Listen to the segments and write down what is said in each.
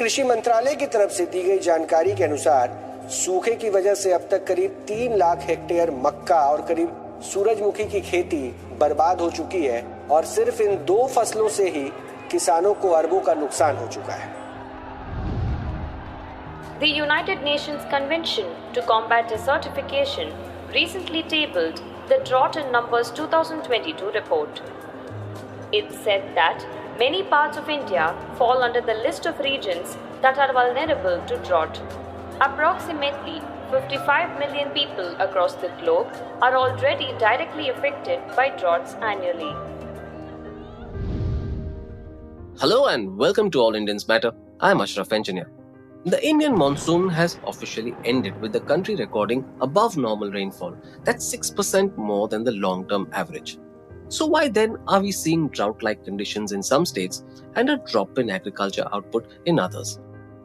कृषि मंत्रालय की तरफ से दी गई जानकारी के अनुसार सूखे की वजह से अब तक करीब 3 लाख हेक्टेयर मक्का और करीब सूरजमुखी की खेती बर्बाद हो चुकी है और सिर्फ इन 2 फसलों से ही किसानों को अरबों का नुकसान हो चुका है। The United Nations Convention to Combat Desertification recently tabled the Drought in Numbers 2022 report. It said that many parts of India fall under the list of regions that are vulnerable to drought. Approximately 55 million people across the globe are already directly affected by droughts annually. Hello and welcome to All Indians Matter. I am Ashraf Engineer. The Indian monsoon has officially ended with the country recording above normal rainfall. That's 6% more than the long-term average. So why then are we seeing drought-like conditions in some states and a drop in agriculture output in others?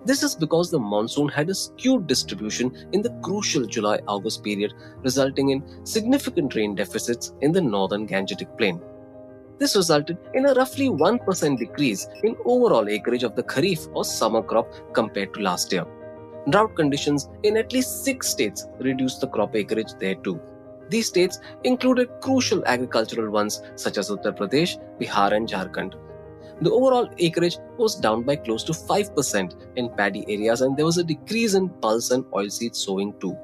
This is because the monsoon had a skewed distribution in the crucial July-August period, resulting in significant rain deficits in the northern Gangetic plain. This resulted in a roughly 1% decrease in overall acreage of the kharif or summer crop compared to last year. Drought conditions in at least 6 states reduced the crop acreage there too. These states included crucial agricultural ones such as Uttar Pradesh, Bihar and Jharkhand. The overall acreage was down by close to 5% in paddy areas and there was a decrease in pulse and oilseed sowing too.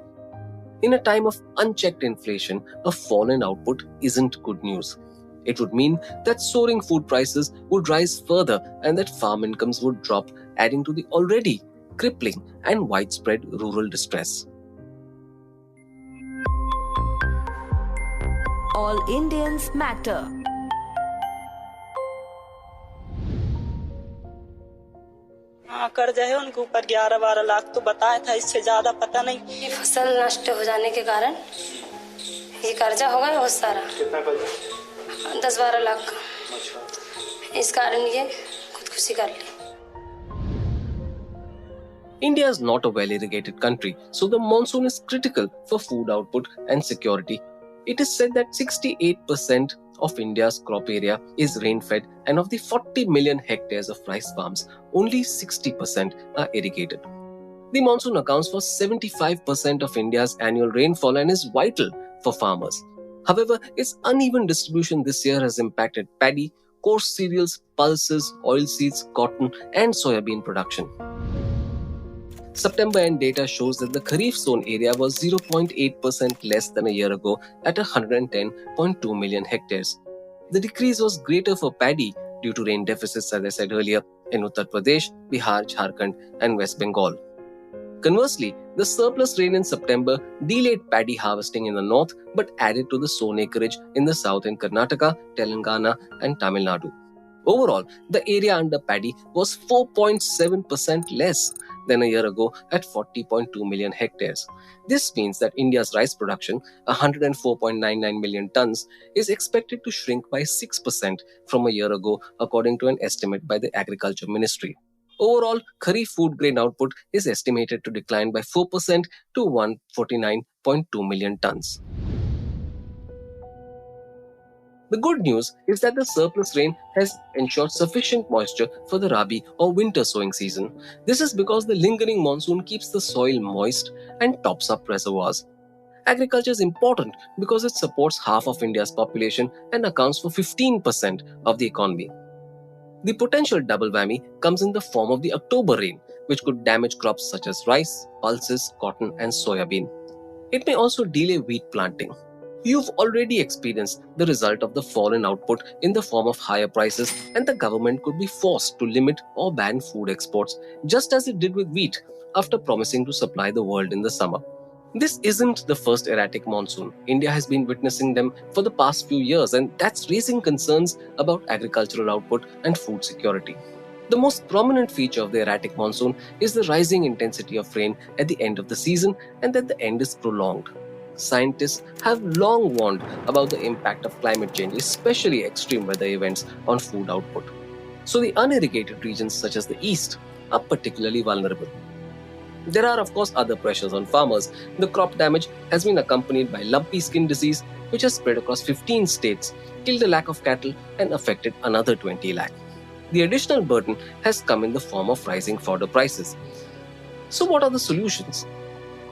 In a time of unchecked inflation, a fall in output isn't good news. It would mean that soaring food prices would rise further and that farm incomes would drop, adding to the already crippling and widespread rural distress. All Indians matter. हाँ, कर्जा है उनके ऊपर 11-12 लाख तो बताया था, इससे ज्यादा पता नहीं। ये फसल नष्ट हो जाने के कारण ये कर्जा होगा बहुत सारा। कितना कर्जा? 10-12 लाख का। इस कारण ये खुदकुशी कर ली। India is not a well-irrigated country, so the monsoon is critical for food output and security. It is said that 68% of India's crop area is rain-fed, and of the 40 million hectares of rice farms, only 60% are irrigated. The monsoon accounts for 75% of India's annual rainfall and is vital for farmers. However, its uneven distribution this year has impacted paddy, coarse cereals, pulses, oilseeds, cotton, and soybean production. September end data shows that the kharif sown area was 0.8% less than a year ago at 110.2 million hectares. The decrease was greater for paddy due to rain deficits, as I said earlier, in Uttar Pradesh, Bihar, Jharkhand, and West Bengal. Conversely, the surplus rain in September delayed paddy harvesting in the north but added to the sown acreage in the south in Karnataka, Telangana, and Tamil Nadu. Overall, the area under paddy was 4.7% less than a year ago at 40.2 million hectares. This means that India's rice production, 104.99 million tons, is expected to shrink by 6% from a year ago, according to an estimate by the Agriculture Ministry. Overall, kharif food grain output is estimated to decline by 4% to 149.2 million tons. The good news is that the surplus rain has ensured sufficient moisture for the Rabi or winter sowing season. This is because the lingering monsoon keeps the soil moist and tops up reservoirs. Agriculture is important because it supports half of India's population and accounts for 15% of the economy. The potential double whammy comes in the form of the October rain, which could damage crops such as rice, pulses, cotton, and soybean. It may also delay wheat planting. You've already experienced the result of the fall in output in the form of higher prices, and the government could be forced to limit or ban food exports, just as it did with wheat after promising to supply the world in the summer. This isn't the first erratic monsoon. India has been witnessing them for the past few years, and that's raising concerns about agricultural output and food security. The most prominent feature of the erratic monsoon is the rising intensity of rain at the end of the season and that the end is prolonged. Scientists have long warned about the impact of climate change, especially extreme weather events, on food output. So the unirrigated regions such as the east are particularly vulnerable. There are of course other pressures on farmers. The crop damage has been accompanied by lumpy skin disease, which has spread across 15 states, killed a lakh of cattle and affected another 20 lakh. The additional burden has come in the form of rising fodder prices. So, what are the solutions?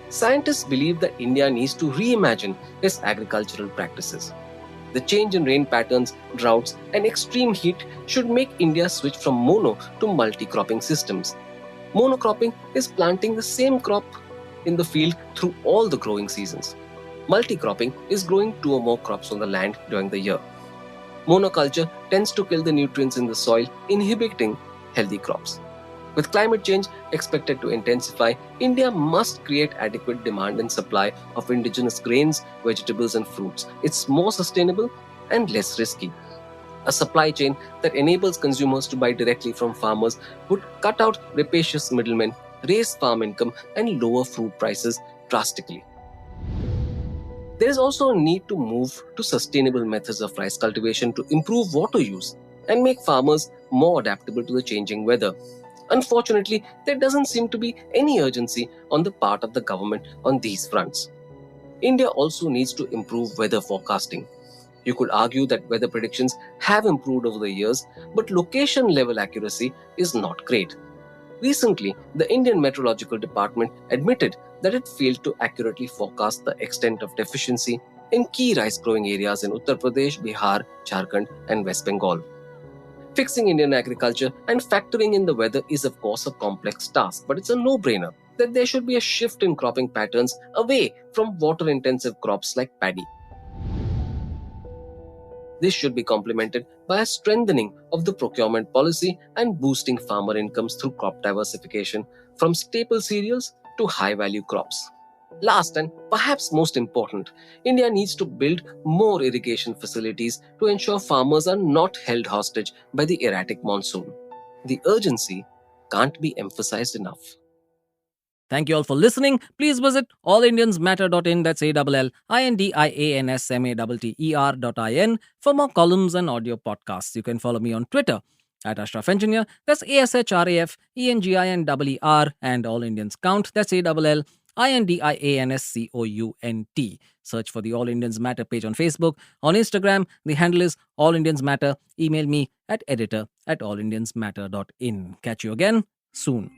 Scientists believe that India needs to reimagine its agricultural practices. The change in rain patterns, droughts, and extreme heat should make India switch from mono to multi-cropping systems. Monocropping is planting the same crop in the field through all the growing seasons. Multi-cropping is growing 2 or more crops on the land during the year. Monoculture tends to kill the nutrients in the soil, inhibiting healthy crops. With climate change expected to intensify, India must create adequate demand and supply of indigenous grains, vegetables, and fruits. It's more sustainable and less risky. A supply chain that enables consumers to buy directly from farmers would cut out rapacious middlemen, raise farm income, and lower fruit prices drastically. There is also a need to move to sustainable methods of rice cultivation to improve water use and make farmers more adaptable to the changing weather. Unfortunately, there doesn't seem to be any urgency on the part of the government on these fronts. India also needs to improve weather forecasting. You could argue that weather predictions have improved over the years, but location level accuracy is not great. Recently, the Indian Meteorological Department admitted that it failed to accurately forecast the extent of deficiency in key rice growing areas in Uttar Pradesh, Bihar, Jharkhand, and West Bengal. Fixing Indian agriculture and factoring in the weather is, of course, a complex task, but it's a no-brainer that there should be a shift in cropping patterns away from water-intensive crops like paddy. This should be complemented by a strengthening of the procurement policy and boosting farmer incomes through crop diversification from staple cereals to high-value crops. Last and perhaps most important, India needs to build more irrigation facilities to ensure farmers are not held hostage by the erratic monsoon. The urgency can't be emphasized enough. Thank you all for listening. Please visit allindiansmatter.in, that's ALLINDIANSMATTER.in for more columns and audio podcasts. You can follow me on Twitter at Ashraf Engineer, that's ASHRAFENGINER, and All Indians Count, that's ALLINDIANSCOUNT. Search for the All Indians Matter page on Facebook. On Instagram, the handle is All Indians Matter. Email me at editor@allindiansmatter.in. Catch you again soon.